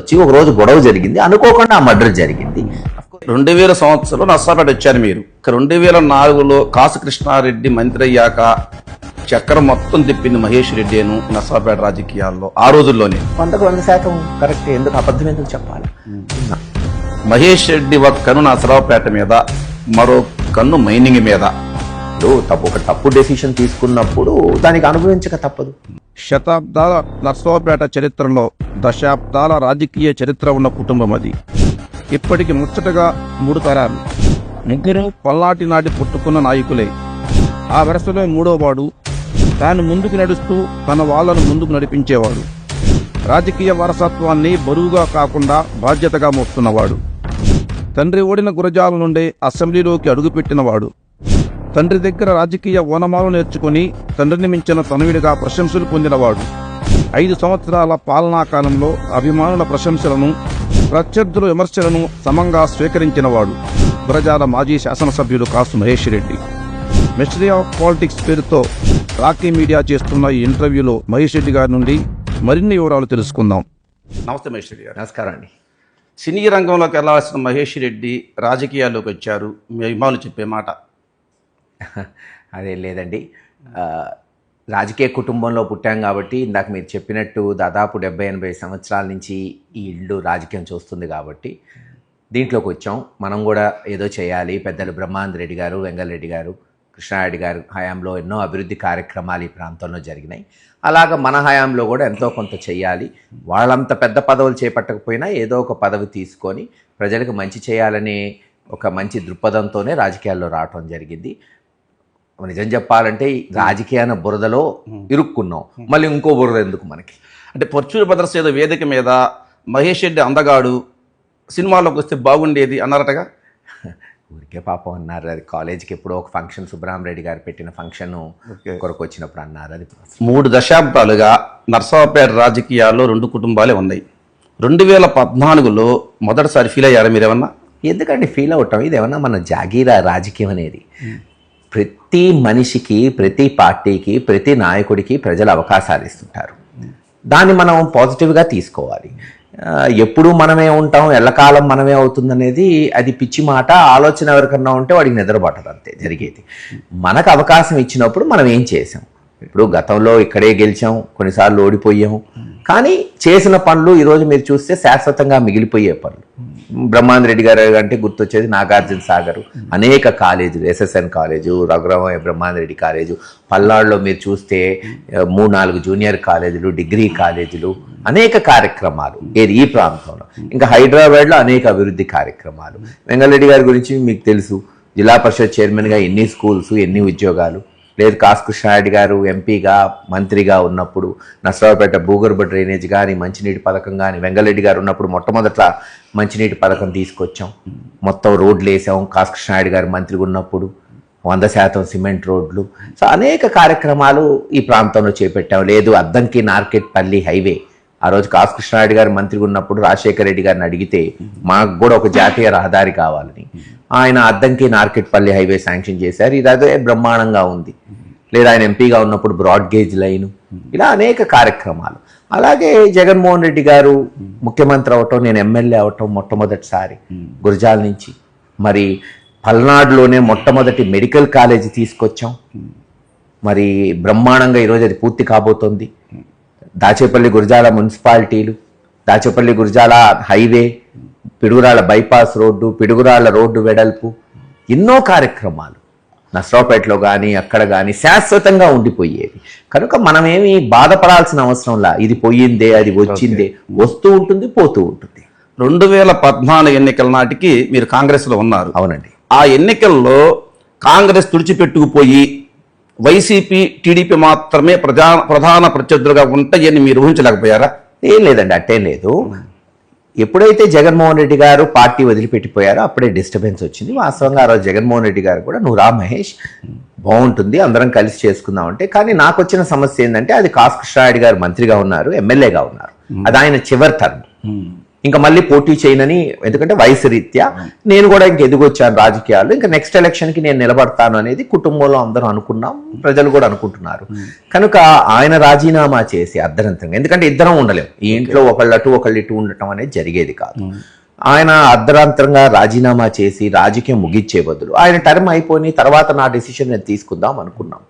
వచ్చి ఒక రోజు గొడవ జరిగింది, అనుకోకుండా ఆ మర్డర్ జరిగింది. 2000 సంవత్సరంలో నర్సాపేట వచ్చారు మీరు. 2004లో కాసు కృష్ణారెడ్డి మంత్రి అయ్యాక చక్రం మొత్తం తిప్పింది మహేష్ రెడ్డిను నర్సాపేట రాజకీయాల్లో ఆ రోజుల్లోనే. 100% కరెక్ట్. ఎందుకు అబద్ధం ఎందుకు చెప్పాలి? మహేష్ రెడ్డి ఒక కన్ను నర్సరావుపేట మీద, మరో కన్ను మైనింగ్ మీద. ఒక తప్పు డెసిషన్ తీసుకున్నప్పుడు దానికి అనుభవించక తప్పదు. శతాబ్దాల నర్సరావుపేట చరిత్రలో దశాబ్దాల రాజకీయ చరిత్ర ఉన్న కుటుంబం అది. ఇప్పటికి ముచ్చటగా 3 తరాలు. ముగ్గురు పల్నాటి నాటి పుట్టుకున్న నాయకులే. ఆ వరుసలో 3వ వాడు తాను ముందుకు నడుస్తూ తన వాళ్లను ముందుకు నడిపించేవాడు. రాజకీయ వారసత్వాన్ని బరువుగా కాకుండా బాధ్యతగా మోస్తున్నవాడు. తండ్రి ఓడిన గురజాల నుండే అసెంబ్లీలోకి అడుగుపెట్టినవాడు. తండ్రి దగ్గర రాజకీయ ఓనమాలు నేర్చుకుని తండ్రిని మించిన తనయుడిగా ప్రశంసలు పొందినవాడు. 5 సంవత్సరాల పాలనా కాలంలో అభిమానుల ప్రశంసలను, ప్రత్యర్థుల విమర్శలను సమంగా స్వీకరించినవాడు గురజాల మాజీ శాసనసభ్యుడు Kasu Mahesh Reddy. Mystery of politics పేరుతో రాకీ మీడియా చేస్తున్న ఈ ఇంటర్వ్యూలో మహేష్ రెడ్డి గారి నుండి మరిన్ని వివరాలు తెలుసుకుందాం. నమస్తే మహేష్ రెడ్డి గారు. నమస్కారం అండి. సినీ రంగంలోకి వెళ్లాల్సిన మహేష్ రెడ్డి రాజకీయాల్లోకి వచ్చారు. మీ అభిమానులు చెప్పే మాట అదేం లేదండి. రాజకీయ కుటుంబంలో పుట్టాం కాబట్టి ఇందాక మీరు చెప్పినట్టు దాదాపు 70-80 సంవత్సరాల నుంచి ఈ ఇల్లు రాజకీయం చూస్తుంది కాబట్టి దీంట్లోకి వచ్చాం. మనం కూడా ఏదో చేయాలి. పెద్దలు బ్రహ్మానంద రెడ్డి గారు, వెంగళరెడ్డి గారు, కృష్ణారెడ్డి గారు హయాంలో ఎన్నో అభివృద్ధి కార్యక్రమాలు ఈ ప్రాంతంలో జరిగినాయి. అలాగ మన హయాంలో కూడా ఎంతో కొంత చేయాలి. వాళ్ళంత పెద్ద పదవులు చేపట్టకపోయినా ఏదో ఒక పదవి తీసుకొని ప్రజలకు మంచి చేయాలనే ఒక మంచి దృక్పథంతోనే రాజకీయాల్లో రావటం జరిగింది. నిజం చెప్పాలంటే రాజకీయాల బురదలో ఇరుక్కున్నాం. మళ్ళీ ఇంకో బురద ఎందుకు మనకి? అంటే పర్చూరు బ్రదర్స్ ఏదో వేదిక మీద మహేష్ రెడ్డి అందగాడు, సినిమాలోకి వస్తే బాగుండేది అన్నారటగా. ఊరికే పాపం అన్నారు. అది కాలేజీకి ఎప్పుడో ఒక ఫంక్షన్, సుబ్రహ్మరెడ్డి గారు పెట్టిన ఫంక్షన్ కొరకు వచ్చినప్పుడు అన్నారు. అది 3 దశాబ్దాలుగా నర్సాపేట రాజకీయాల్లో 2 కుటుంబాలే ఉన్నాయి. 2014లో మొదటిసారి ఫీల్ అయ్యారా మీరేమన్నా? ఎందుకంటే ఫీల్ అవటం ఇది ఏమన్నా మన జాగీరా రాజకీయం అనేది. ప్రతి మనిషికి, ప్రతి పార్టీకి, ప్రతి నాయకుడికి ప్రజలు అవకాశాలు ఇస్తుంటారు. దాన్ని మనం పాజిటివ్గా తీసుకోవాలి. ఎప్పుడు మనమే ఉంటాం, ఎల్లకాలం మనమే అవుతుందనేది అది పిచ్చి మాట. ఆలోచన ఎవరికన్నా ఉంటే వాడికి నిద్రపట్టదు, అంతే జరిగేది. మనకు అవకాశం ఇచ్చినప్పుడు మనం ఏం చేసాం? ఇప్పుడు గతంలో ఇక్కడే గెలిచాం, కొన్నిసార్లు ఓడిపోయాము. కానీ చేసిన పనులు ఈరోజు మీరు చూస్తే శాశ్వతంగా మిగిలిపోయే పనులు. బ్రహ్మానంద రెడ్డి గారు అంటే గుర్తొచ్చేది నాగార్జున సాగర్, అనేక కాలేజీలు, SSN college, Raghuramaiah Brahmananda Reddy college, పల్నాడులో మీరు చూస్తే 3-4 జూనియర్ కాలేజీలు, డిగ్రీ కాలేజీలు, అనేక కార్యక్రమాలు ఈ ప్రాంతంలో. ఇంకా హైదరాబాద్లో అనేక అభివృద్ధి కార్యక్రమాలు. వెంగళరెడ్డి గారి గురించి మీకు తెలుసు. జిల్లా పరిషత్ చైర్మన్గా ఎన్ని స్కూల్స్, ఎన్ని ఉద్యోగాలు. లేదు కాసు కృష్ణారెడ్డి గారు ఎంపీగా, మంత్రిగా ఉన్నప్పుడు నర్సరావుపేట భూగర్భ డ్రైనేజ్ కానీ, మంచినీటి పథకం కానీ, వెంగళరెడ్డి గారు ఉన్నప్పుడు మొట్టమొదట మంచినీటి పథకం తీసుకొచ్చాం. మొత్తం రోడ్లు వేసాం. కాసు కృష్ణారెడ్డి గారు మంత్రిగా ఉన్నప్పుడు 100% సిమెంట్ రోడ్లు. సో అనేక కార్యక్రమాలు ఈ ప్రాంతంలో చేపట్టాం. లేదు అద్దంకి నార్కెట్పల్లి హైవే, ఆ రోజు కాసు కృష్ణారెడ్డి గారు మంత్రిగా ఉన్నప్పుడు రాజశేఖర రెడ్డి గారిని అడిగితే మాకు కూడా ఒక జాతీయ రహదారి కావాలని ఆయన అద్దంకి నార్కెట్పల్లి హైవే శాంక్షన్ చేశారు. ఇది అదే బ్రహ్మాండంగా ఉంది. లేదా ఆయన ఎంపీగా ఉన్నప్పుడు బ్రాడ్ గేజ్ లైను, ఇలా అనేక కార్యక్రమాలు. అలాగే జగన్మోహన్ రెడ్డి గారు ముఖ్యమంత్రి అవటం, నేను ఎమ్మెల్యే అవటం మొట్టమొదటిసారి గురజాల నుంచి. మరి పల్నాడులోనే మొట్టమొదటి మెడికల్ కాలేజీ తీసుకొచ్చాం. మరి బ్రహ్మాండంగా ఈరోజు అది పూర్తి కాబోతోంది. దాచేపల్లి గురజాల మున్సిపాలిటీలు, Dachepalli Gurazala highway, Piduguralla bypass road, Piduguralla road వెడల్పు, ఎన్నో కార్యక్రమాలు నర్సరావుపేటలో కానీ అక్కడ కానీ శాశ్వతంగా ఉండిపోయేవి. కనుక మనమేమి బాధపడాల్సిన అవసరంలా. ఇది పోయిందే, అది వచ్చిందే, వస్తూ ఉంటుంది, పోతూ ఉంటుంది. 2014 ఎన్నికల నాటికి మీరు కాంగ్రెస్లో ఉన్నారు. అవునండి. ఆ ఎన్నికల్లో కాంగ్రెస్ తుడిచిపెట్టుకుపోయి వైసీపీ, టీడీపీ మాత్రమే ప్రధాన ప్రత్యర్థులుగా ఉంటాయని మీరు ఊహించలేకపోయారా? ఏం లేదండి, అట్టేం లేదు. ఎప్పుడైతే జగన్మోహన్ రెడ్డి గారు పార్టీ వదిలిపెట్టిపోయారో అప్పుడే డిస్టర్బెన్స్ వచ్చింది. వాస్తవంగా ఆ రోజు జగన్మోహన్ రెడ్డి గారు కూడా నువ్వు రా మహేష్, బాగుంటుంది, అందరం కలిసి చేసుకుందాం అంటే. కానీ నాకు వచ్చిన సమస్య ఏంటంటే అది కాసు కృష్ణారెడ్డి గారు మంత్రిగా ఉన్నారు, ఎమ్మెల్యేగా ఉన్నారు. అది ఆయన చివరి టర్మ్. ఇంకా మళ్ళీ పోటీ చేయనని, ఎందుకంటే వయసు రీత్యా నేను కూడా ఇంక ఎదిగొచ్చాను రాజకీయాల్లో, ఇంకా నెక్స్ట్ ఎలక్షన్కి నేను నిలబడతాను అనేది కుటుంబంలో అందరూ అనుకున్నాం, ప్రజలు కూడా అనుకుంటున్నారు. కనుక ఆయన రాజీనామా చేసి అర్ధరంతరంగా, ఎందుకంటే ఇద్దరం ఉండలేం ఈ ఇంట్లో, ఒకళ్ళు అటు ఒకళ్ళు ఇటు ఉండటం అనేది జరిగేది కాదు. ఆయన అర్ధరాంతరంగా రాజీనామా చేసి రాజకీయం ముగిచ్చే బదులు ఆయన టర్మ్ అయిపోయి తర్వాత నా డెసిషన్ నేను తీసుకుందాం అనుకున్నాం.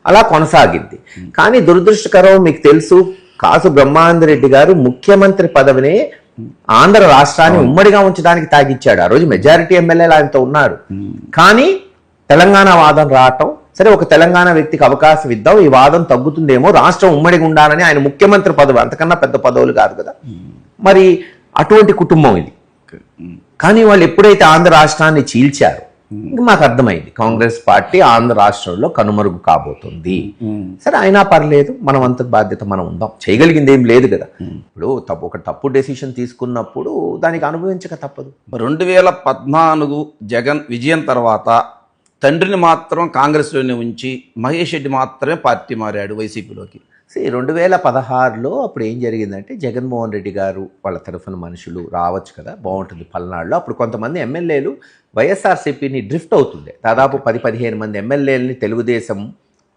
అలా కొనసాగింది. కానీ దురదృష్టకరం, మీకు తెలుసు, కాసు బ్రహ్మానందరెడ్డి గారు ముఖ్యమంత్రి పదవిని ఆంధ్ర రాష్ట్రాన్ని ఉమ్మడిగా ఉంచడానికి తాగిచ్చాడు. ఆ రోజు మెజారిటీ ఎమ్మెల్యేలు ఆయనతో ఉన్నారు. కానీ తెలంగాణ వాదం రావటం, సరే ఒక తెలంగాణ వ్యక్తికి అవకాశం ఇద్దాం, ఈ వాదం తగ్గుతుందేమో, రాష్ట్రం ఉమ్మడిగా ఉండాలని ఆయన ముఖ్యమంత్రి పదవి, అంతకన్నా పెద్ద పదవులు కాదు కదా. మరి అటువంటి కుటుంబం ఇది. కానీ వాళ్ళు ఎప్పుడైతే ఆంధ్ర రాష్ట్రాన్ని చీల్చారో మాకు అర్థమైంది, కాంగ్రెస్ పార్టీ ఆంధ్ర రాష్ట్రంలో కనుమరుగు కాబోతుంది. సరే అయినా పర్లేదు, మనం అంత బాధ్యత మనం ఉందాం, చేయగలిగింది ఏం లేదు కదా. ఇప్పుడు ఒక తప్పు డెసిషన్ తీసుకున్నప్పుడు దానికి అనుభవించక తప్పదు. 2014 జగన్ విజయం తర్వాత తండ్రిని మాత్రం కాంగ్రెస్లోనే ఉంచి మహేష్ రెడ్డి మాత్రమే పార్టీ మారాడు వైసీపీలోకి. 2016లో అప్పుడు ఏం జరిగిందంటే, జగన్మోహన్ రెడ్డి గారు వాళ్ళ తరఫున మనుషులు రావచ్చు కదా, బాగుంటుంది పల్నాడులో. అప్పుడు కొంతమంది ఎమ్మెల్యేలు వైఎస్ఆర్సీపీని డ్రిఫ్ట్ అవుతుండే, దాదాపు 10-15 మంది ఎమ్మెల్యేలని తెలుగుదేశం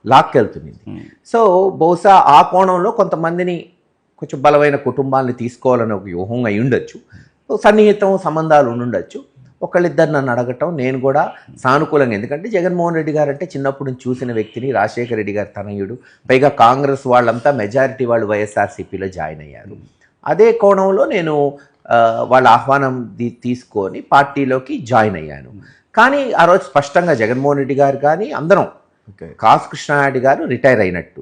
లాక్కెళ్తుంది. సో బహుశా ఆ కోణంలో కొంతమందిని, కొంచెం బలమైన కుటుంబాలని తీసుకోవాలని ఒక వ్యూహం అయి ఉండొచ్చు, సన్నిహితం సంబంధాలు ఉండుండొచ్చు. ఒకళ్ళిద్దరు నన్ను అడగటం, నేను కూడా సానుకూలంగా, ఎందుకంటే జగన్మోహన్ రెడ్డి గారు అంటే చిన్నప్పుడు నుంచి చూసిన వ్యక్తిని, రాజశేఖర రెడ్డి గారి తనయుడు, పైగా కాంగ్రెస్ వాళ్ళంతా మెజారిటీ వాళ్ళు వైఎస్ఆర్సీపీలో జాయిన్ అయ్యారు. అదే కోణంలో నేను వాళ్ళ ఆహ్వానం తీసుకొని పార్టీలోకి జాయిన్ అయ్యాను. కానీ ఆ రోజు స్పష్టంగా జగన్మోహన్ రెడ్డి గారు కానీ అందరం, కాసు కృష్ణారెడ్డి గారు రిటైర్ అయినట్టు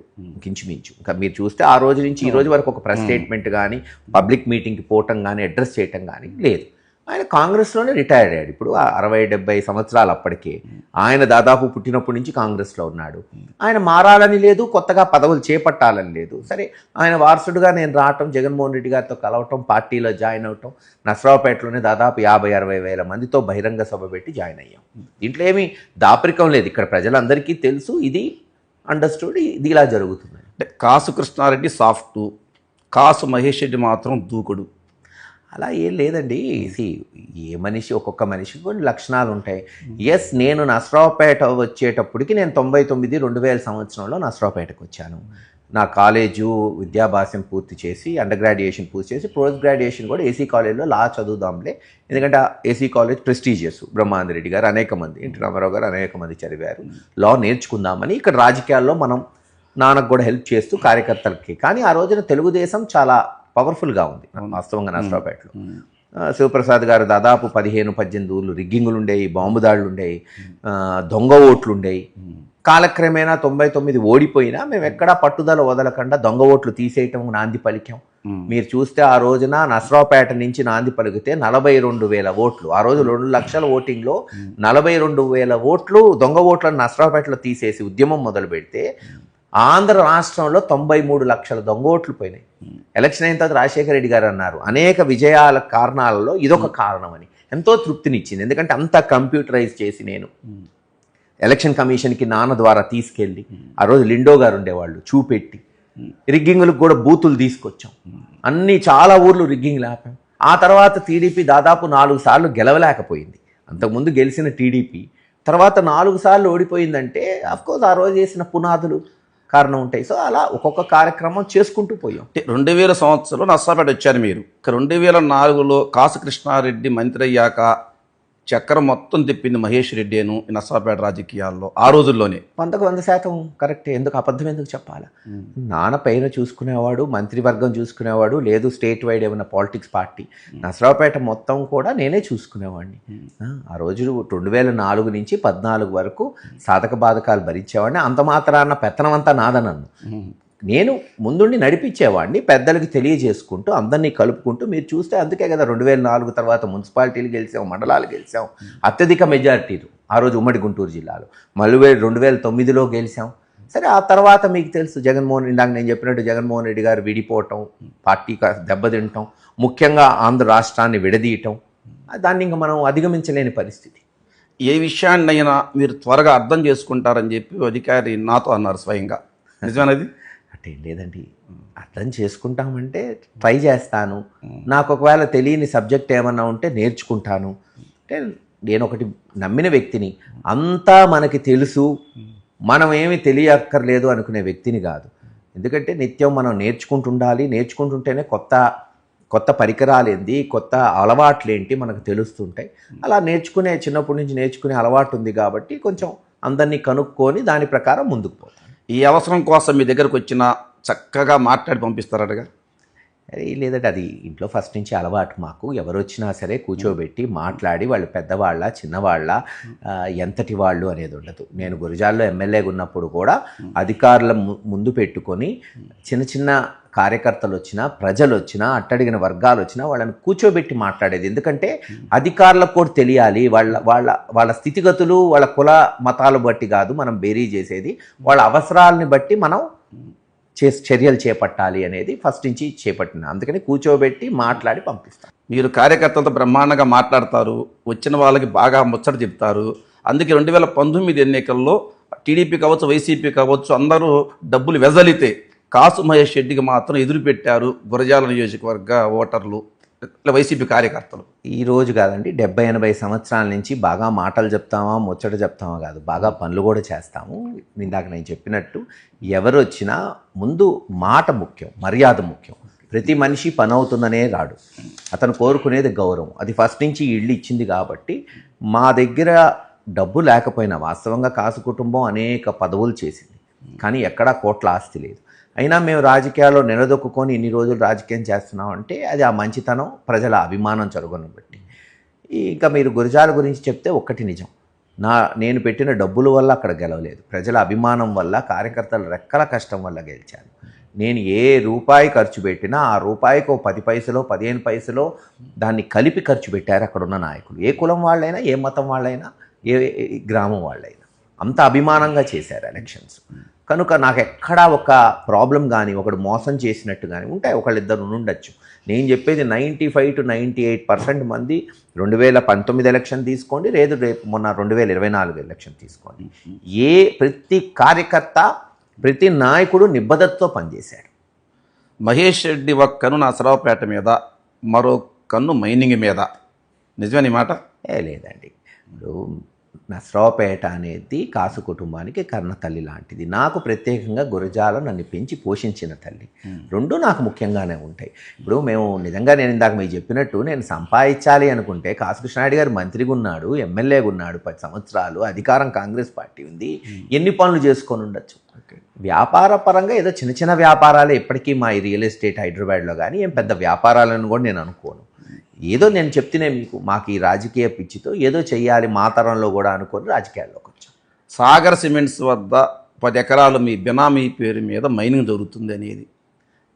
ఇంచుమించు. ఇంకా మీరు చూస్తే ఆ రోజు నుంచి ఈ రోజు వరకు ఒక ప్రెస్ స్టేట్మెంట్ కానీ, పబ్లిక్ మీటింగ్కి పోవటం కానీ, అడ్రస్ చేయటం కానీ లేదు. ఆయన కాంగ్రెస్లోనే రిటైర్డ్ అయ్యాడు. ఇప్పుడు 60-70 సంవత్సరాలు అప్పటికే. ఆయన దాదాపు పుట్టినప్పటి నుంచి కాంగ్రెస్లో ఉన్నాడు. ఆయన మారాలని లేదు, కొత్తగా పదవులు చేపట్టాలని లేదు. సరే ఆయన వారసుడుగా నేను రావటం, జగన్మోహన్ రెడ్డి గారితో కలవటం, పార్టీలో జాయిన్ అవటం, నసరావుపేటలోనే దాదాపు 50-60 వేల మందితో బహిరంగ సభ పెట్టి జాయిన్ అయ్యాం. దీంట్లో ఏమీ దాపరికం లేదు. ఇక్కడ ప్రజలందరికీ తెలుసు, ఇది అండర్స్టూడ్, ఇది ఇలా జరుగుతుంది. అంటే కాసు కృష్ణారెడ్డి సాఫ్ట్, కాసు మహేష్ రెడ్డి మాత్రం దూకుడు. అలా ఏం లేదండి. ఏ మనిషి, ఒక్కొక్క మనిషికి కొన్ని లక్షణాలు ఉంటాయి. ఎస్, నేను నసరావుపేట వచ్చేటప్పటికి నేను 2000 సంవత్సరంలో నసరావుపేటకు వచ్చాను. నా కాలేజు విద్యాభ్యాసం పూర్తి చేసి, అండర్ గ్రాడ్యుయేషన్ పూర్తి చేసి, పోస్ట్ గ్రాడ్యుయేషన్ కూడా ఏసీ కాలేజ్లో లా చదువుదాంలే, ఎందుకంటే ఏసీ కాలేజ్ ప్రెస్టీజియస్, బ్రహ్మానందరెడ్డి గారు అనేక మంది, ఎన్టీ రామారావు గారు అనేక మంది చదివారు, లా నేర్చుకుందామని ఇక్కడ రాజకీయాల్లో మనం నాన్నకు కూడా హెల్ప్ చేస్తూ కార్యకర్తలకి. కానీ ఆ రోజున తెలుగుదేశం చాలా పవర్ఫుల్గా ఉంది వాస్తవంగా నసరావుపేటలో. శివప్రసాద్ గారు దాదాపు 15-18 ఊర్లు రిగ్గింగులు ఉండేవి, బాంబు దాడులు ఉండేవి, దొంగ ఓట్లు ఉండేవి. కాలక్రమేణా 99 ఓడిపోయినా మేము ఎక్కడా పట్టుదల వదలకుండా దొంగ ఓట్లు తీసేయటం నాంది పలికాం. మీరు చూస్తే ఆ రోజున నసరావుపేట నుంచి నాంది పలికితే 42,000 ఓట్లు, ఆ రోజు 2 లక్షల ఓటింగ్లో 42,000 ఓట్లు దొంగ ఓట్లను నసరావుపేటలో తీసేసి ఉద్యమం మొదలు పెడితే ఆంధ్ర రాష్ట్రంలో 93 లక్షల దొంగ ఓట్లు పోయినాయి. ఎలక్షన్ అయిన తర్వాత రాజశేఖర రెడ్డి గారు అన్నారు, అనేక విజయాల కారణాలలో ఇదొక కారణమని. ఎంతో తృప్తినిచ్చింది, ఎందుకంటే అంతా కంప్యూటరైజ్ చేసి నేను ఎలక్షన్ కమిషన్కి నాన్న ద్వారా తీసుకెళ్ళి, ఆ రోజు లిండో గారు ఉండేవాళ్ళు, చూపెట్టి రిగ్గింగులకు కూడా బూతులు తీసుకొచ్చాం. అన్నీ చాలా ఊర్లు రిగ్గింగ్లు ఆపాం. ఆ తర్వాత టీడీపీ దాదాపు 4 సార్లు గెలవలేకపోయింది. అంతకుముందు గెలిచిన టీడీపీ తర్వాత 4 సార్లు ఓడిపోయిందంటే అఫ్కోర్స్ ఆ రోజు చేసిన పునాదులు కారణం ఉంటాయి. సో అలా ఒక్కొక్క కార్యక్రమం చేసుకుంటూ పోయాం. 2000 సంవత్సరంలో నర్సాపేట వచ్చారు మీరు. 2004లో కాసు కృష్ణారెడ్డి మంత్రి అయ్యాక చక్రం మొత్తం తిప్పింది మహేష్ రెడ్డిను నర్సాపేట రాజకీయాల్లో ఆ రోజుల్లోనే. 100% కరెక్ట్. ఎందుకు అబద్ధం ఎందుకు చెప్పాలా? నాన్న పైన చూసుకునేవాడు, మంత్రివర్గం చూసుకునేవాడు, లేదు స్టేట్ వైడ్ ఏమైనా పాలిటిక్స్ పార్టీ, నర్సరావుపేట మొత్తం కూడా నేనే చూసుకునేవాడిని. ఆ రోజు 2004 నుంచి 14 వరకు సాధక బాధకాలు భరించేవాడిని. అంత మాత్రాన పెత్తనం అంతా నాదనన్ను. నేను ముందుండి నడిపించేవాడిని, పెద్దలకి తెలియజేసుకుంటూ అందరినీ కలుపుకుంటూ. మీరు చూస్తే అందుకే కదా 2004 తర్వాత మున్సిపాలిటీలు గెలిచాం, మండలాలు గెలిచాం, అత్యధిక మెజారిటీలు ఆ రోజు ఉమ్మడి గుంటూరు జిల్లాలో. మళ్ళీ 2009లో గెలిచాం. సరే ఆ తర్వాత మీకు తెలుసు, ఇందాక నేను చెప్పినట్టు జగన్మోహన్ రెడ్డి గారు విడిపోవటం, పార్టీ దెబ్బతింటాం, ముఖ్యంగా ఆంధ్ర రాష్ట్రాన్ని విడదీయటం, దాన్ని ఇంకా మనం అధిగమించలేని పరిస్థితి. ఏ విషయాన్నైనా మీరు త్వరగా అర్థం చేసుకుంటారని చెప్పి అధికారి నాతో అన్నారు స్వయంగా. నిజమేనది? అట్టేం లేదండి. అర్థం చేసుకుంటామంటే ట్రై చేస్తాను. నాకు ఒకవేళ తెలియని సబ్జెక్ట్ ఏమన్నా ఉంటే నేర్చుకుంటాను. అంటే నేను ఒకటి నమ్మిన వ్యక్తిని, అంతా మనకి తెలుసు, మనం ఏమి తెలియక్కర్లేదు అనుకునే వ్యక్తిని కాదు. ఎందుకంటే నిత్యం మనం నేర్చుకుంటుండాలి. నేర్చుకుంటుంటేనే కొత్త పరికరాలు ఏంది, కొత్త అలవాట్లు ఏంటి మనకు తెలుస్తుంటాయి. అలా చిన్నప్పటి నుంచి నేర్చుకునే అలవాటు ఉంది కాబట్టి కొంచెం అందరినీ కనుక్కొని దాని ప్రకారం ముందుకు పోతాను. ఈ అవసరం కోసం మీ దగ్గరకు వచ్చిన చక్కగా మాట్లాడి పంపిస్తారటగా? అది లేదంటే అది ఇంట్లో ఫస్ట్ నుంచి అలవాటు మాకు. ఎవరు వచ్చినా సరే కూర్చోబెట్టి మాట్లాడి వాళ్ళు పెద్దవాళ్ళ చిన్నవాళ్ళ ఎంతటి వాళ్ళు అనేది ఉండదు. నేను గురజాల్లో ఎమ్మెల్యేగా ఉన్నప్పుడు కూడా అధికారుల ముందు పెట్టుకొని చిన్న కార్యకర్తలు వచ్చినా, ప్రజలు వచ్చినా, అట్టడిగిన వర్గాలు వచ్చినా వాళ్ళని కూర్చోబెట్టి మాట్లాడేది. ఎందుకంటే అధికారులకు కూడా తెలియాలి వాళ్ళ స్థితిగతులు, వాళ్ళ కుల మతాలు బట్టి కాదు మనం బేరీ చేసేది, వాళ్ళ అవసరాలని బట్టి మనం చర్యలు చేపట్టాలి అనేది ఫస్ట్ నుంచి చేపట్టిన. అందుకని కూర్చోబెట్టి మాట్లాడి పంపిస్తాను. మీరు కార్యకర్తలతో బ్రహ్మాండంగా మాట్లాడతారు, వచ్చిన వాళ్ళకి బాగా ముచ్చట చెప్తారు. అందుకే 2019 ఎన్నికల్లో టీడీపీ కావచ్చు, వైసీపీ కావచ్చు, అందరూ డబ్బులు వెజలితే కాసు మహేష్ రెడ్డికి మాత్రం ఎదురు పెట్టారు గురజాల నియోజకవర్గ ఓటర్లు, వైసీపీ కార్యకర్తలు. ఈ రోజు కాదండి, 70-80 సంవత్సరాల నుంచి బాగా మాటలు చెప్తామా, ముచ్చట చెప్తామా కాదు, బాగా పనులు కూడా చేస్తాము. ఇందాక నేను చెప్పినట్టు ఎవరు వచ్చినా ముందు మాట ముఖ్యం, మర్యాద ముఖ్యం. ప్రతి మనిషి పని అవుతుందనే రాడు, అతను కోరుకునేది గౌరవం. అది ఫస్ట్ నుంచి ఇల్లు ఇచ్చింది కాబట్టి మా దగ్గర డబ్బు లేకపోయినా, వాస్తవంగా కాసు కుటుంబం అనేక పదవులు చేసింది, కానీ ఎక్కడా కోట్ల ఆస్తి లేదు. అయినా మేము రాజకీయాల్లో నిలదొక్కుని ఇన్ని రోజులు రాజకీయం చేస్తున్నాం అంటే అది ఆ మంచితనం, ప్రజల అభిమానం జరుగును బట్టి. ఇంకా మీరు గురజాల గురించి చెప్తే ఒక్కటి నిజం, నేను పెట్టిన డబ్బుల వల్ల అక్కడ గెలవలేదు, ప్రజల అభిమానం వల్ల, కార్యకర్తల రెక్కల కష్టం వల్ల గెలిచాను. నేను ఏ రూపాయి ఖర్చు పెట్టినా ఆ రూపాయికి 10 పైసలో 15 పైసలో దాన్ని కలిపి ఖర్చు పెట్టారు అక్కడున్న నాయకులు. ఏ కులం వాళ్ళైనా, ఏ మతం వాళ్ళైనా, ఏ గ్రామం వాళ్ళైనా అంత అభిమానంగా చేశారు ఎలక్షన్స్. కనుక నాకు ఎక్కడా ఒక ప్రాబ్లం కానీ, ఒకడు మోసం చేసినట్టు కానీ ఉంటాయి, ఒకళ్ళిద్దరు ఉండొచ్చు. నేను చెప్పేది 95 to 98% మంది 2019 ఎలక్షన్ తీసుకోండి, రేపు మొన్న 2024 ఎలక్షన్ తీసుకోండి, ప్రతి కార్యకర్త, ప్రతి నాయకుడు నిబద్ధతతో పనిచేశాడు. మహేష్ రెడ్డి ఒక కన్ను నరసరావుపేట మీద, మరో కన్ను మైనింగ్ మీద, నిజమేనా మాట? లేదండి, ఇప్పుడు నరసరావుపేట అనేది కాసు కుటుంబానికి కర్ణ తల్లి లాంటిది. నాకు ప్రత్యేకంగా గురజాల నన్ను పెంచి పోషించిన తల్లి. రెండు నాకు ముఖ్యంగానే ఉంటాయి. ఇప్పుడు నేను ఇందాక మీకు చెప్పినట్టు నేను సంపాదించాలి అనుకుంటే కాసు కృష్ణారెడ్డి గారు మంత్రిగా ఉన్నాడు, ఎమ్మెల్యేగా ఉన్నాడు, 10 సంవత్సరాలు అధికారం కాంగ్రెస్ పార్టీ ఉంది, ఎన్ని పనులు చేసుకొని ఉండొచ్చు. వ్యాపార పరంగా ఏదో చిన్న వ్యాపారాలే ఇప్పటికీ మా ఈ రియల్ ఎస్టేట్ హైదరాబాద్లో కానీ ఏం పెద్ద వ్యాపారాలను కూడా నేను అనుకోను. ఏదో నేను చెప్తేనే మీకు, మాకు ఈ రాజకీయ పిచ్చితో ఏదో చెయ్యాలి మా తరంలో కూడా అనుకొని రాజకీయాల్లోకి వచ్చాం. సాగర్ సిమెంట్స్ వద్ద 10 ఎకరాలు మీ బినామీ పేరు మీద మైనింగ్ జరుగుతుంది అనేది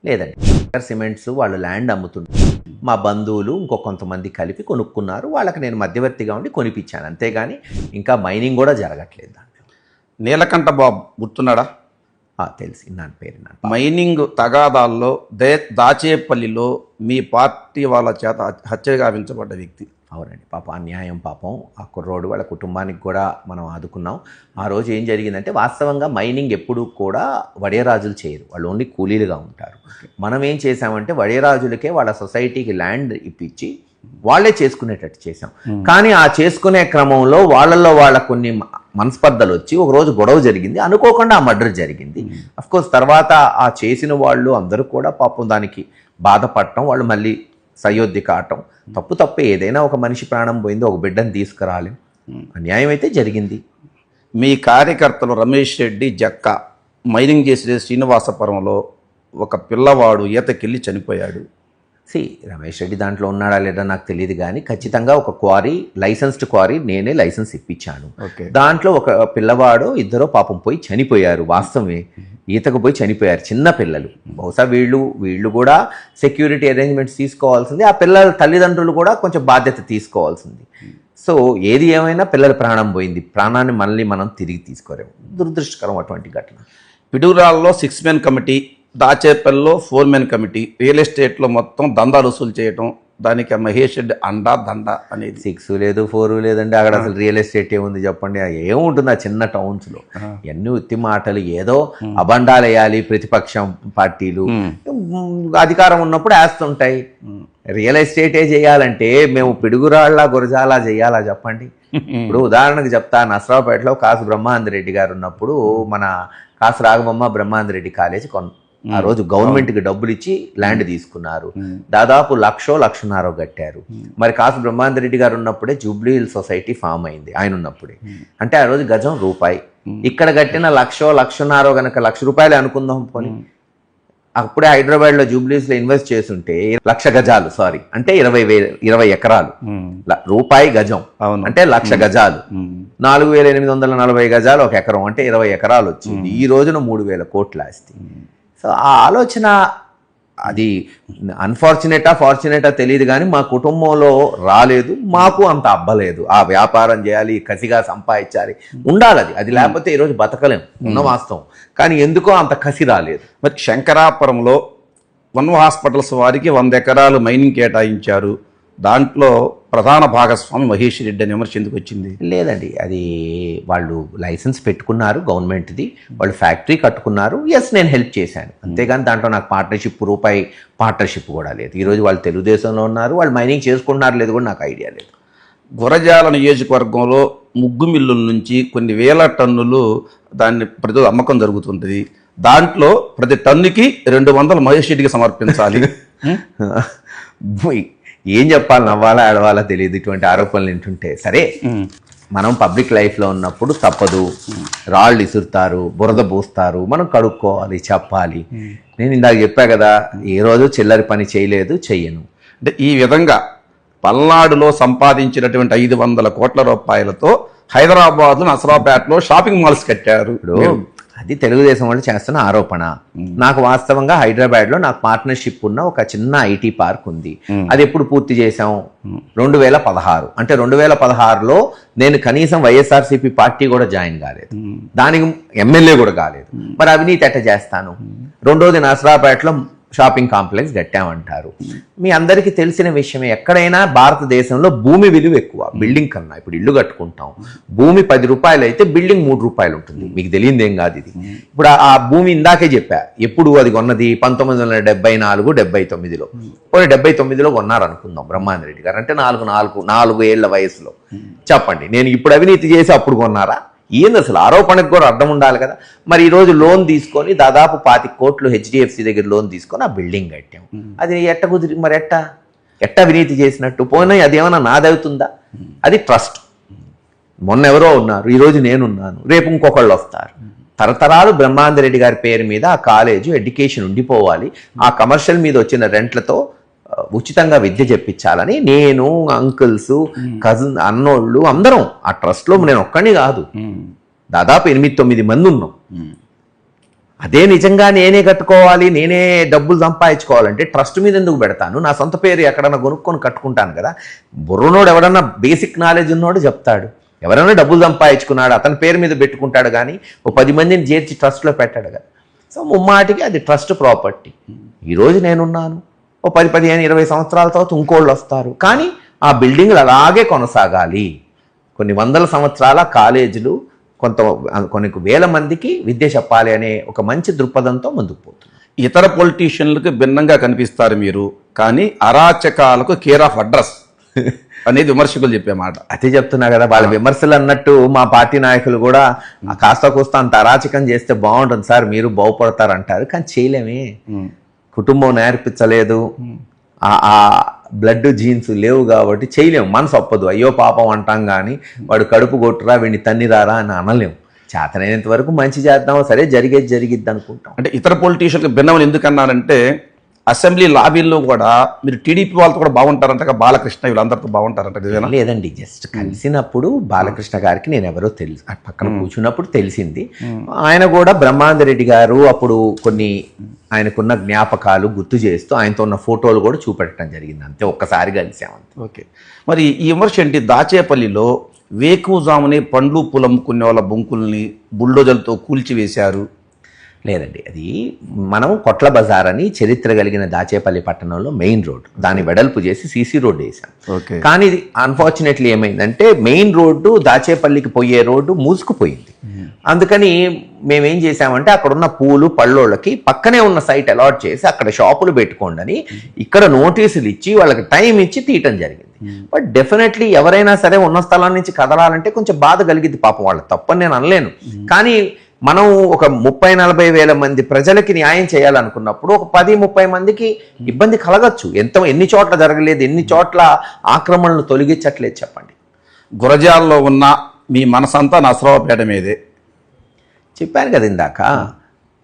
లేదండి. సాగర్ సిమెంట్స్ వాళ్ళు ల్యాండ్ అమ్ముతుంటారు, మా బంధువులు కొంతమంది కలిపి కొనుక్కున్నారు, వాళ్ళకి నేను మధ్యవర్తిగా ఉండి కొనిపించాను, అంతేగాని ఇంకా మైనింగ్ కూడా జరగట్లేదు దాంట్లో. నీలకంఠ బాబు గుర్తున్నాడా? తెలిసి నాన్న పేరు. మైనింగ్ తగాదాల్లో దాచేపల్లిలో మీ పార్టీ వాళ్ళ చేత హత్య గావించబడ్డ వ్యక్తి. అవునండి, పాపం అన్యాయం, పాపం ఆ కుర్రోడు వాళ్ళ కుటుంబానికి కూడా మనం ఆదుకున్నాం. ఆ రోజు ఏం జరిగిందంటే, వాస్తవంగా మైనింగ్ ఎప్పుడు కూడా వడేరాజులు చేయరు, వాళ్ళు ఓన్లీ కూలీలుగా ఉంటారు. మనం ఏం చేసామంటే వడేరాజులకే వాళ్ళ సొసైటీకి ల్యాండ్ ఇప్పించి వాళ్ళే చేసుకునేటట్టు చేసాం. కానీ ఆ చేసుకునే క్రమంలో వాళ్ళ కొన్ని మనస్పర్ధలు వచ్చి ఒకరోజు గొడవ జరిగింది, అనుకోకుండా ఆ మర్డర్ జరిగింది. అఫ్కోర్స్ తర్వాత ఆ చేసిన వాళ్ళు అందరూ కూడా పాపం దానికి బాధపడటం, వాళ్ళు మళ్ళీ సయోధ్య కావటం తప్పే. ఏదైనా ఒక మనిషి ప్రాణం పోయింది, ఒక బిడ్డను తీసుకురాలి, అన్యాయం అయితే జరిగింది. మీ కార్యకర్తలు రమేష్ రెడ్డి జక్క మైనింగ్ చేసే శ్రీనివాసపురంలో ఒక పిల్లవాడు ఈతకెళ్ళి చనిపోయాడు. రమేష్ రెడ్డి దాంట్లో ఉన్నాడా లేదా నాకు తెలియదు, కానీ ఖచ్చితంగా ఒక క్వారీ, లైసెన్స్డ్ క్వారీ, నేనే లైసెన్స్ ఇప్పించాను. దాంట్లో ఒక పిల్లవాడు ఇద్దరో పాపం పోయి చనిపోయారు. వాస్తవమే, ఈతకు పోయి చనిపోయారు చిన్న పిల్లలు. బహుశా వీళ్ళు కూడా సెక్యూరిటీ అరేంజ్మెంట్స్ తీసుకోవాల్సింది, ఆ పిల్లల తల్లిదండ్రులు కూడా కొంచెం బాధ్యత తీసుకోవాల్సింది. సో ఏది ఏమైనా పిల్లల ప్రాణం పోయింది, ప్రాణాన్ని మళ్ళీ మనం తిరిగి తీసుకోలేము. దురదృష్టకరం అటువంటి ఘటన. పిడుగురాల్లో 6 మెన్ కమిటీ, దాచేపల్లిలో 4 మెన్ కమిటీ, రియల్ ఎస్టేట్లో మొత్తం దందాలు వసూలు చేయటం, దానికి మహేష్ రెడ్డి అండా దండ అనేది 6 లేదు 4 లేదండి. అక్కడ అసలు రియల్ ఎస్టేట్ ఏముంది చెప్పండి? ఏముంటుంది ఆ చిన్న టౌన్స్లో? ఎన్ని ఉత్తి మాటలు, ఏదో అబండాలు వేయాలి ప్రతిపక్షం పార్టీలు. అధికారం ఉన్నప్పుడు వేస్తుంటాయి. రియల్ ఎస్టేటే చేయాలంటే మేము పిడుగురాళ్ళ గురజాలా చేయాలా చెప్పండి? ఇప్పుడు ఉదాహరణకు చెప్తా, నసరావుపేటలో కాసు బ్రహ్మానందరెడ్డి గారు ఉన్నప్పుడు మన కాసు రాఘవమ్మ బ్రహ్మానందరెడ్డి కాలేజ్ ఆ రోజు గవర్నమెంట్కి డబ్బులు ఇచ్చి ల్యాండ్ తీసుకున్నారు. దాదాపు 1,00,000 కట్టారు. మరి కాసు బ్రహ్మానందరెడ్డి గారు ఉన్నప్పుడే జూబ్లీ హిల్ సొసైటీ ఫామ్ అయింది ఆయన ఉన్నప్పుడే. అంటే ఆ రోజు గజం రూపాయి. ఇక్కడ కట్టిన 1,00,000 కనుక ₹1,00,000 అనుకుందాం పోనీ. అప్పుడే హైదరాబాద్లో జూబ్లీస్లో ఇన్వెస్ట్ చేస్తుంటే 1,00,000 గజాలు, సారీ, అంటే 20 ఎకరాలు, రూపాయి గజం అంటే 1,00,000 గజాలు, 4,840 గజాలు ఒక ఎకరం అంటే 20 ఎకరాలు వచ్చింది. ఈ రోజున 3,000 కోట్ల ఆస్తి. సో ఆ ఆలోచన అది ఫార్చునేటా తెలియదు కానీ మా కుటుంబంలో రాలేదు. మాకు అంత అబ్బలేదు. ఆ వ్యాపారం చేయాలి, కసిగా సంపాదించాలి, ఉండాలి. అది లేకపోతే ఈరోజు బతకలేం, ఉన్న వాస్తవం. కానీ ఎందుకో అంత కసి రాలేదు. మరి శంకరాపురంలో వన్ హాస్పిటల్స్ వారికి 100 ఎకరాలు మైనింగ్ కేటాయించారు. దాంట్లో ప్రధాన భాగస్వామి మహేష్ రెడ్డి అనే విమర్శ ఎందుకు వచ్చింది? లేదండి, అది వాళ్ళు లైసెన్స్ పెట్టుకున్నారు గవర్నమెంట్ది, వాళ్ళు ఫ్యాక్టరీ కట్టుకున్నారు. ఎస్, నేను హెల్ప్ చేశాను, అంతేగాని దాంట్లో నాకు రూపాయి పార్ట్నర్షిప్ కూడా లేదు. ఈరోజు వాళ్ళు తెలుగుదేశంలో ఉన్నారు, వాళ్ళు మైనింగ్ చేసుకుంటున్నారు లేదు కూడా నాకు ఐడియా లేదు. గురజాల నియోజకవర్గంలో ముగ్గు మిల్లుల నుంచి కొన్ని వేల టన్నులు దాన్ని ప్రతి అమ్మకం జరుగుతుంటుంది. దాంట్లో ప్రతి టన్నుకి 200 మహేష్ రెడ్డికి సమర్పించాలి. ఏం చెప్పాలి, నవ్వాలా ఆడవాలా తెలియదు ఇటువంటి ఆరోపణలు వింటుంటే. సరే, మనం పబ్లిక్ లైఫ్లో ఉన్నప్పుడు తప్పదు, రాళ్ళు ఇసురుతారు, బురద పూస్తారు, మనం కడుక్కోవాలి, చెప్పాలి. నేను ఇందాక చెప్పా కదా, ఏ రోజు చిల్లరి పని చేయలేదు, చెయ్యను. అంటే ఈ విధంగా పల్నాడులో సంపాదించినటువంటి 500 కోట్ల రూపాయలతో హైదరాబాద్లో నసరావుపేటలో షాపింగ్ మాల్స్ కట్టారు. అది తెలుగుదేశం వాళ్ళు చేస్తున్న ఆరోపణ. నాకు వాస్తవంగా హైదరాబాద్లో నాకు పార్ట్నర్షిప్ ఉన్న ఒక చిన్న ఐటీ పార్క్ ఉంది. అది ఎప్పుడు పూర్తి చేశాం? 2016. అంటే 2016లో నేను కనీసం వైఎస్ఆర్సీపీ పార్టీ కూడా జాయిన్ కాలేదు, దానికి ఎమ్మెల్యే కూడా కాలేదు. మరి అవినీతి ఎట్ట చేస్తాను? రెండోది నసరావుపేటలో షాపింగ్ కాంప్లెక్స్ కట్టామంటారు. మీ అందరికీ తెలిసిన విషయమే, ఎక్కడైనా భారతదేశంలో భూమి విలువ ఎక్కువ బిల్డింగ్ కన్నా. ఇప్పుడు ఇల్లు కట్టుకుంటాం, భూమి 10 రూపాయలు అయితే బిల్డింగ్ 3 రూపాయలు ఉంటుంది. మీకు తెలియదు ఏం కాదు ఇది. ఇప్పుడు ఆ భూమి ఇందాకే చెప్పా, ఎప్పుడు అది కొన్నది 1974, 79లో. 79లో కొన్నారు అనుకుందాం బ్రహ్మానందరెడ్డి గారు. అంటే 4 ఏళ్ల వయసులో. చెప్పండి, నేను ఇప్పుడు అవినీతి చేసి అప్పుడు కొన్నారా? ఏంది అసలు? ఆరోపణకు కూడా అర్థం ఉండాలి కదా. మరి ఈరోజు లోన్ తీసుకొని దాదాపు 25 కోట్లు హెచ్డిఎఫ్సి దగ్గర లోన్ తీసుకొని ఆ బిల్డింగ్ కట్టాం. అది ఎట్ట కుదిరి? మరి ఎట్ట అవినీతి చేసినట్టు? పోయినా అదేమన్నా నాదవుతుందా? అది ట్రస్ట్. మొన్న ఎవరో ఉన్నారు, ఈరోజు నేనున్నాను, రేపు ఇంకొకళ్ళు వస్తారు. తరతరాలు బ్రహ్మానందరెడ్డి గారి పేరు మీద ఆ కాలేజు ఎడ్యుకేషన్ ఉండిపోవాలి, ఆ కమర్షియల్ మీద వచ్చిన రెంట్లతో ఉచితంగా విద్య చెప్పించాలని నేను, అంకుల్స్, కజిన్, అన్నోళ్ళు అందరం ఆ ట్రస్ట్లో, నేను ఒక్కడిని కాదు, దాదాపు 8-9 మంది ఉన్నాం. అదే నిజంగా నేనే కట్టుకోవాలి, నేనే డబ్బులు సంపాదించుకోవాలంటే ట్రస్ట్ మీద ఎందుకు పెడతాను? నా సొంత పేరు ఎక్కడన్నా కొనుక్కొని కట్టుకుంటాను కదా. బుర్రనోడు ఎవడన్నా బేసిక్ నాలెడ్జ్ ఉన్నోడు చెప్తాడు. ఎవరైనా డబ్బులు సంపాదించుకున్నాడు అతని పేరు మీద పెట్టుకుంటాడు కానీ ఓ 10 మందిని చేర్చి ట్రస్ట్లో పెట్టాడు కదా. సో ముమ్మాటికి అది ట్రస్ట్ ప్రాపర్టీ. ఈరోజు నేనున్నాను, ఓ 10, 15, 20 సంవత్సరాల తర్వాత ఇంకోళ్ళు వస్తారు. కానీ ఆ బిల్డింగ్లు అలాగే కొనసాగాలి. కొన్ని వందల సంవత్సరాల కాలేజీలు కొన్ని వేల మందికి విద్య చెప్పాలి అనే ఒక మంచి దృక్పథంతో ముందుకు పోతుంది. ఇతర పొలిటీషియన్లకు భిన్నంగా కనిపిస్తారు మీరు, కానీ అరాచకాలకు కేర్ ఆఫ్ అడ్రస్ అనేది విమర్శకులు చెప్పే మాట. అదే చెప్తున్నా కదా, వాళ్ళ విమర్శలు అన్నట్టు మా పార్టీ నాయకులు కూడా కాస్త కూస్త అంత అరాచకం చేస్తే బాగుంటుంది సార్, మీరు బాగుపడతారు అంటారు. కానీ చేయలేమే, కుటుంబం నేర్పించలేదు, ఆ బ్లడ్ జీన్స్ లేవు కాబట్టి చేయలేము. మనసు ఒప్పదు, అయ్యో పాపం అంటాం కానీ వాడు కడుపు కొట్టురా, వీడిని తన్నిరారా అని అనలేము. చేతనైనంత వరకు మంచి చేద్దాం, సరే జరిగేది జరిగిద్ది అనుకుంటాం. అంటే ఇతర పొలిటీషియన్లకు భిన్నమని ఎందుకన్నానంటే, అసెంబ్లీ లాబీల్లో కూడా మీరు టీడీపీ వాళ్ళతో కూడా బాగుంటారంట, బాలకృష్ణ వీళ్ళందరితో బాగుంటారంట. లేదండి, జస్ట్ కలిసినప్పుడు బాలకృష్ణ గారికి నేను ఎవరో తెలుసు, పక్కన కూర్చున్నప్పుడు తెలిసింది. ఆయన కూడా బ్రహ్మానందరెడ్డి గారు అప్పుడు కొన్ని ఆయనకున్న జ్ఞాపకాలు గుర్తు చేస్తూ ఆయనతో ఉన్న ఫోటోలు కూడా చూపెట్టడం జరిగింది. అంతే, ఒక్కసారి కలిసామంతే. ఓకే, మరి ఈ విమర్శ ఏంటి? దాచేపల్లిలో వేకువజామునే పండ్లు పూలు అమ్ముకునే వాళ్ళ బొంకుల్ని బుల్డోజర్లతో కూల్చివేశారు. లేదండి, అది మనం కొట్ల బజార్ అని చరిత్ర కలిగిన దాచేపల్లి పట్టణంలో మెయిన్ రోడ్, దాన్ని వెడల్పు చేసి సీసీ రోడ్డు వేసాం. ఓకే. కానీ ఇది అన్ఫార్చునేట్లీ ఏమైందంటే మెయిన్ రోడ్డు దాచేపల్లికి పోయే రోడ్డు మూసుకుపోయింది. అందుకని మేమేం చేసామంటే అక్కడ ఉన్న పూలు పళ్ళోళ్ళకి పక్కనే ఉన్న సైట్ అలాట్ చేసి అక్కడ షాపులు పెట్టుకోండి అని ఇక్కడ నోటీసులు ఇచ్చి వాళ్ళకి టైం ఇచ్చి తీయటం జరిగింది. బట్ డెఫినెట్లీ ఎవరైనా సరే ఉన్న స్థలం నుంచి కదలాలంటే కొంచెం బాధ కలిగింది, పాపం వాళ్ళ తప్పని నేను అనలేను. కానీ మనం ఒక 30-40 వేల మంది ప్రజలకి న్యాయం చేయాలనుకున్నప్పుడు ఒక 10-30 మందికి ఇబ్బంది కలగచ్చు. ఎన్ని చోట్ల జరగలేదు, ఎన్ని చోట్ల ఆక్రమణలు తొలగించట్లేదు చెప్పండి. గురజాల్లో ఉన్న మీ మనసంతా నసరావుపేట మీదే. చెప్పాను కదా ఇందాక,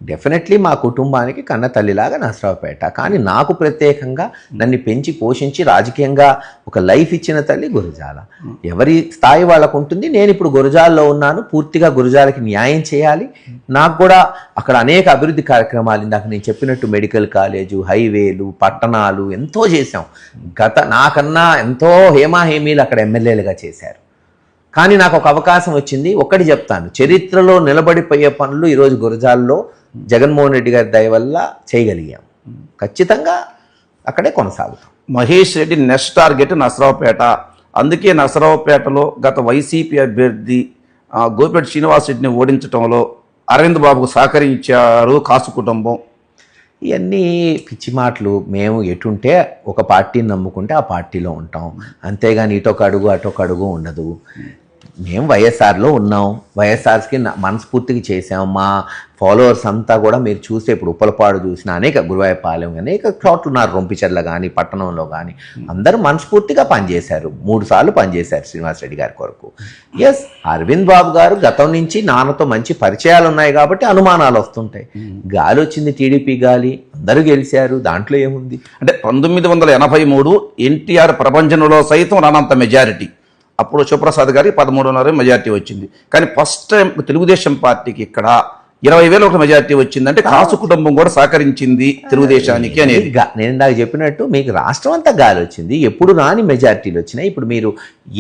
డెఫినెట్లీ మా కుటుంబానికి కన్న తల్లిలాగా నసరావుపేట. కానీ నాకు ప్రత్యేకంగా నన్ను పెంచి పోషించి రాజకీయంగా ఒక లైఫ్ ఇచ్చిన తల్లి గురజాల. ఎవరి స్థాయి వాళ్ళకు ఉంటుంది. నేను ఇప్పుడు గురజాల్లో ఉన్నాను, పూర్తిగా గురజాలకి న్యాయం చేయాలి. నాకు కూడా అక్కడ అనేక అభివృద్ధి కార్యక్రమాలు, ఇందాక నేను చెప్పినట్టు మెడికల్ కాలేజు, హైవేలు, పట్టణాలు ఎంతో చేశాం. నాకన్నా ఎంతో హేమాహేమీలు అక్కడ ఎమ్మెల్యేలుగా చేశారు. కానీ నాకు ఒక అవకాశం వచ్చింది. ఒక్కటి చెప్తాను, చరిత్రలో నిలబడిపోయే పనులు ఈరోజు గురజాల్లో జగన్మోహన్ రెడ్డి గారి దయ వల్ల చేయగలిగాం. ఖచ్చితంగా అక్కడే కొనసాగుతాం. Mahesh Reddy next target Narasaraopet. అందుకే నసరావుపేటలో గత వైసీపీ అభ్యర్థి గోపిరెడ్డి శ్రీనివాస్ రెడ్డిని ఓడించడంలో అరవింద్ బాబుకు సహకరించారు కాసు కుటుంబం. ఇవన్నీ పిచ్చి మాటలు. మేము ఎటుంటే ఒక పార్టీని నమ్ముకుంటే ఆ పార్టీలో ఉంటాం, అంతేగాని ఇటొక అడుగు అటొక అడుగు ఉండదు. మేము వైఎస్ఆర్లో ఉన్నాం, వైఎస్ఆర్కి మనస్ఫూర్తిగా చేసాం. మా ఫాలోవర్స్ అంతా కూడా మీరు చూస్తే ఇప్పుడు ఉప్పలపాడు చూసిన అనేక గురువాయపాలెం అనేక చోట్ల ఉన్నారు, రొంపిచెర్ల కానీ పట్టణంలో కానీ అందరూ మనస్ఫూర్తిగా పనిచేశారు. 3 సార్లు పనిచేశారు శ్రీనివాసరెడ్డి గారి కొరకు. ఎస్, అరవింద్ బాబు గారు గతం నుంచి నాన్నతో మంచి పరిచయాలు ఉన్నాయి కాబట్టి అనుమానాలు వస్తుంటాయి. గాలి వచ్చింది, టీడీపీ గాలి, అందరూ గెలిచారు, దాంట్లో ఏముంది. అంటే 1983 ఎన్టీఆర్ ప్రపంచంలో సైతం రానంత మెజారిటీ. అప్పుడు శివప్రసాద్ గారికి 13.5 మెజారిటీ వచ్చింది. కానీ ఫస్ట్ టైం తెలుగుదేశం పార్టీకి ఇక్కడ 20,000 మెజారిటీ వచ్చిందంటే కాసు కుటుంబం కూడా సహకరించింది తెలుగుదేశానికి అనేది. నేను ఇందాక చెప్పినట్టు మీకు రాష్ట్రం అంతా గాలి వచ్చింది, ఎప్పుడు రాని మెజారిటీలు వచ్చినాయి. ఇప్పుడు మీరు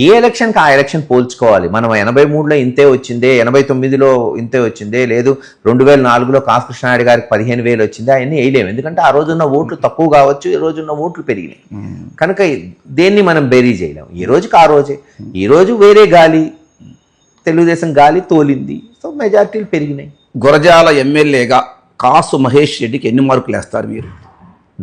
ఏ ఎలక్షన్కి ఆ ఎలక్షన్ పోల్చుకోవాలి. మనం 83లో ఇంతే వచ్చిందే, 89లో ఇంతే వచ్చిందే, లేదు 2004లో కాసు కృష్ణారెడ్డి గారికి 15,000 వచ్చింది, అవన్నీ వేయలేము. ఎందుకంటే ఆ రోజున్న ఓట్లు తక్కువ కావచ్చు, ఈ రోజున్న ఓట్లు పెరిగినాయి. కనుక దేన్ని మనం బేరీ చేయలేము. ఈ రోజుకి ఆ రోజే. ఈరోజు వేరే గాలి, తెలుగుదేశం గాలి తోలింది, సో మెజారిటీలు పెరిగినాయి. గురజాల ఎమ్మెల్యేగా కాసు మహేష్ రెడ్డికి ఎన్ని మార్కులు వేస్తారు మీరు?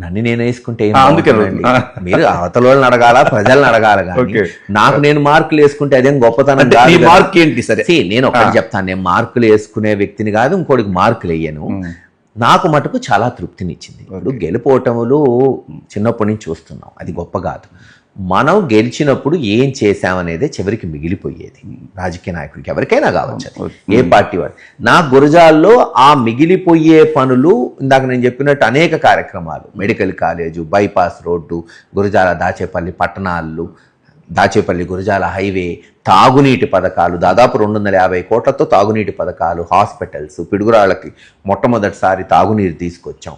నన్ను నేను వేసుకుంటే అందుకేనండి, మీరు అవతల వాళ్ళని అడగాల, ప్రజలను అడగాల. కానీ నాకు నేను మార్కులు వేసుకుంటే అదేం గొప్పతనం కాదు. మార్క్ ఏంటి? సరే, నేను ఒకటి చెప్తాను, నేను మార్కులు వేసుకునే వ్యక్తిని కాదు, ఇంకోటికి మార్కులు వేయను. నాకు మటుకు చాలా తృప్తినిచ్చింది. ఇప్పుడు గెలుపోటములు చిన్నప్పటి నుంచి చూస్తున్నాం, అది గొప్ప కాదు. మనం గెలిచినప్పుడు ఏం చేశామనేదే చివరికి మిగిలిపోయేది. రాజకీయ నాయకుడికి ఎవరికైనా కావచ్చు, ఏ పార్టీ వాడు. నా గురజాల్లో ఆ మిగిలిపోయే పనులు, ఇందాక నేను చెప్పినట్టు అనేక కార్యక్రమాలు, medical college, bypass road, Gurazala Dachepalli పట్టణాలు, దాచేపల్లి గురజాల హైవే, తాగునీటి పథకాలు, దాదాపు 250 కోట్లతో తాగునీటి పథకాలు, హాస్పిటల్స్, పిడుగురాళ్ళకి మొట్టమొదటిసారి తాగునీరు తీసుకొచ్చాం.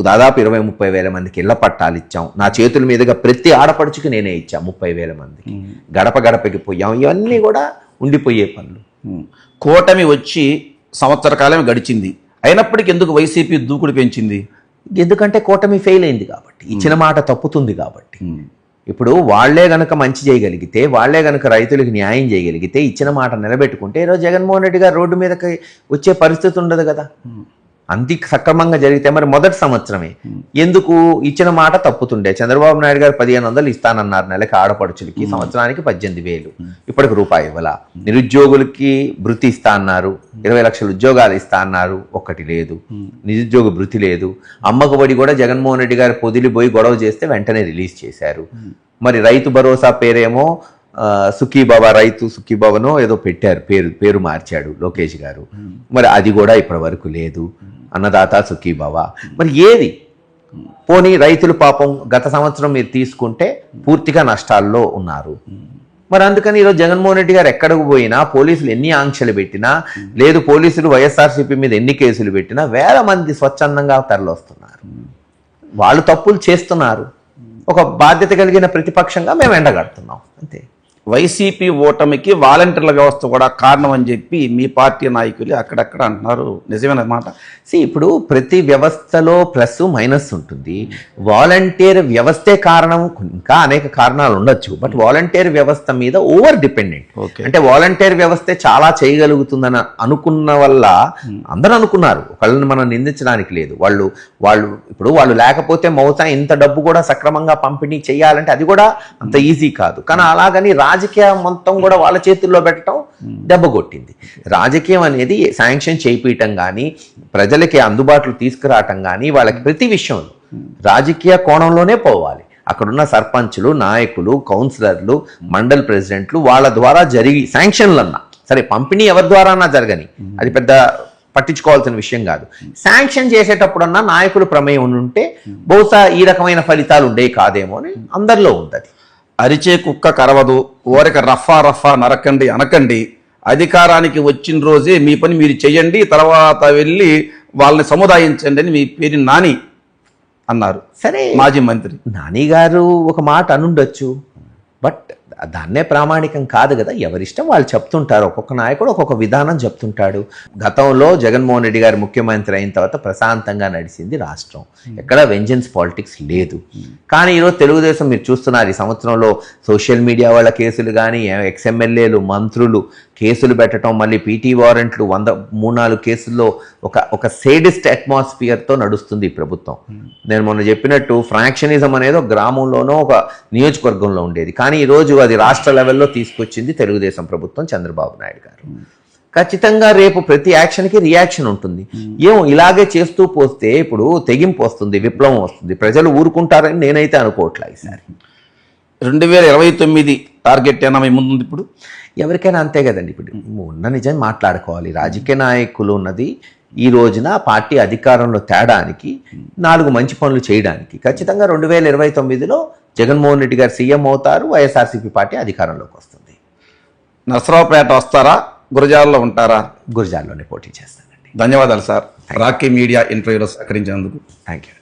దాదాపు 20-30 వేల మందికి ఇళ్ల పట్టాలు ఇచ్చాం. నా చేతుల మీదుగా ప్రతి ఆడపడుచుకి నేనే ఇచ్చా 30,000 మందికి. గడప గడపకి పోయాం. ఇవన్నీ కూడా ఉండిపోయే పనులు. కూటమి వచ్చి సంవత్సర కాలం గడిచింది, అయినప్పటికీ ఎందుకు వైసీపీ దూకుడు పెంచింది? ఎందుకంటే కూటమి ఫెయిల్ అయింది కాబట్టి, ఇచ్చిన మాట తప్పుతుంది కాబట్టి. ఇప్పుడు వాళ్లే గనక మంచి చేయగలిగితే, వాళ్లే గనక రైతులకు న్యాయం చేయగలిగితే, ఇచ్చిన మాట నిలబెట్టుకుంటే ఈరోజు జగన్మోహన్ రెడ్డి గారు రోడ్డు మీదకి వచ్చే పరిస్థితి ఉండదు కదా. అంత సక్రమంగా జరిగితే మరి మొదటి సంవత్సరమే ఎందుకు ఇచ్చిన మాట తప్పుతుండే? చంద్రబాబు నాయుడు గారు 1,500 ఇస్తానన్నారు నెలకి ఆడపడుచులకి, సంవత్సరానికి 18,000, ఇప్పటికి రూపాయి ఇవ్వాల. నిరుద్యోగులకి భృతి ఇస్తా అన్నారు, 20 లక్షల ఉద్యోగాలు ఇస్తా అన్నారు, ఒక్కటి లేదు. నిరుద్యోగ భృతి లేదు. అమ్మకు వడి కూడా జగన్మోహన్ రెడ్డి గారు పొదిలిపోయి గొడవ చేస్తే వెంటనే రిలీజ్ చేశారు. మరి రైతు భరోసా పేరేమో సుఖీబాబా, రైతు సుఖీబాబానో ఏదో పెట్టారు, పేరు మార్చాడు లోకేష్ గారు. మరి అది కూడా ఇప్పటి వరకు లేదు. అన్నదాత సుఖీబాబా మరి ఏది? పోనీ రైతులు పాపం గత సంవత్సరం మీరు తీసుకుంటే పూర్తిగా నష్టాల్లో ఉన్నారు. మరి అందుకని ఈరోజు జగన్మోహన్ రెడ్డి గారు ఎక్కడికి పోయినా, పోలీసులు ఎన్ని ఆంక్షలు పెట్టినా, లేదు పోలీసులు వైఎస్ఆర్సీపీ మీద ఎన్ని కేసులు పెట్టినా, వేల మంది స్వచ్ఛందంగా తరలిస్తున్నారు. వాళ్ళు తప్పులు చేస్తున్నారు. ఒక బాధ్యత కలిగిన ప్రతిపక్షంగా మేము ఎండగడుతున్నాం అంతే. వైసీపీ ఓటమికి వాలంటీర్ల వ్యవస్థ కూడా కారణం అని చెప్పి మీ పార్టీ నాయకులు అక్కడక్కడ అంటున్నారు. నిజమైన మాట. ఇప్పుడు ప్రతి వ్యవస్థలో ప్లస్ మైనస్ ఉంటుంది. వాలంటీర్ వ్యవస్థే కారణం, ఇంకా అనేక కారణాలు ఉండొచ్చు, బట్ వాలంటీర్ వ్యవస్థ మీద ఓవర్ డిపెండెంట్. అంటే వాలంటీర్ వ్యవస్థే చాలా చేయగలుగుతుందని అనుకున్న వల్ల అందరూ అనుకున్నారు, ఒకళ్ళని మనం నిందించడానికి లేదు. వాళ్ళు లేకపోతే మౌతా ఇంత డబ్బు కూడా సక్రమంగా పంపిణీ చేయాలంటే అది కూడా అంత ఈజీ కాదు. కానీ అలాగని రాజకీయం మొత్తం కూడా వాళ్ళ చేతుల్లో పెట్టడం దెబ్బ కొట్టింది. రాజకీయం అనేది శాంక్షన్ చేయించటం కానీ, ప్రజలకి అందుబాటులో తీసుకురావటం కానీ, వాళ్ళకి ప్రతి విషయంలో రాజకీయ కోణంలోనే పోవాలి. అక్కడున్న సర్పంచులు, నాయకులు, కౌన్సిలర్లు, మండల్ ప్రెసిడెంట్లు వాళ్ళ ద్వారా జరిగి శాంక్షన్లన్నా సరే, పంపిణీ ఎవరి ద్వారా జరగని, అది పెద్ద పట్టించుకోవాల్సిన విషయం కాదు. శాంక్షన్ చేసేటప్పుడన్నా నాయకులు ప్రమేయం ఉంటే బహుశా ఈ రకమైన ఫలితాలు ఉండేవి కాదేమో అని అందరిలో ఉంది. అరిచే కుక్క కరవదు, ఓరక రఫా నరకండి అనకండి. అధికారానికి వచ్చిన రోజే మీ పని మీరు చెయ్యండి, తర్వాత వెళ్ళి వాళ్ళని సముదాయించండి అని మీ పేరు నాని అన్నారు. సరే, మాజీ మంత్రి నాని గారు ఒక మాట అనుండొచ్చు, బట్ దాన్నే ప్రామాణికం కాదు కదా. ఎవరిష్టం వాళ్ళు చెప్తుంటారు. ఒక్కొక్క నాయకుడు ఒక్కొక్క విధానం చెప్తుంటాడు. గతంలో జగన్మోహన్ రెడ్డి గారు ముఖ్యమంత్రి అయిన తర్వాత ప్రశాంతంగా నడిచింది రాష్ట్రం, ఎక్కడ వెంజెన్స్ పాలిటిక్స్ లేదు. కానీ ఈరోజు తెలుగుదేశం మీరు చూస్తున్నారు, ఈ సంవత్సరంలో సోషల్ మీడియా వాళ్ళ కేసులు కానీ, ఎక్స్ఎమ్మెల్యేలు, మంత్రులు కేసులు పెట్టడం, మళ్ళీ పీటీ వారెంట్లు 103-4 కేసుల్లో ఒక సేడిస్ట్ అట్మాస్ఫియర్తో నడుస్తుంది ఈ ప్రభుత్వం. నేను మొన్న చెప్పినట్టు ఫ్రాక్షనిజం అనేది ఒక గ్రామంలోనో ఒక నియోజకవర్గంలో ఉండేది, కానీ ఈరోజు అది రాష్ట్ర లెవెల్లో తీసుకొచ్చింది తెలుగుదేశం ప్రభుత్వం, చంద్రబాబు నాయుడు గారు. ఖచ్చితంగా రేపు ప్రతి యాక్షన్కి రియాక్షన్ ఉంటుంది. ఇలాగే చేస్తూ పోస్తే ఇప్పుడు తెగింపు వస్తుంది, విప్లవం వస్తుంది. ప్రజలు ఊరుకుంటారని నేనైతే అనుకోవట్లే. ఈసారి 2029 టార్గెట్ ఏనా మీ ముందు? ఇప్పుడు ఎవరికైనా అంతే కదండి. ఇప్పుడు ఉన్న నిజం మాట్లాడుకోవాలి. రాజకీయ నాయకులు ఉన్నది ఈ రోజున పార్టీ అధికారంలో తేడానికి, 4 మంచి పనులు చేయడానికి. ఖచ్చితంగా 2029లో జగన్మోహన్ రెడ్డి గారు సీఎం అవుతారు, వైఎస్ఆర్సీపీ పార్టీ అధికారంలోకి వస్తుంది. నరసరావుపేట వస్తారా, గురజాలలో ఉంటారా? గురజాల్లోనే పోటీ చేస్తానండి. ధన్యవాదాలు సార్, రాకీ మీడియా ఇంటర్వ్యూలో సహకరించినందుకు. Thank you.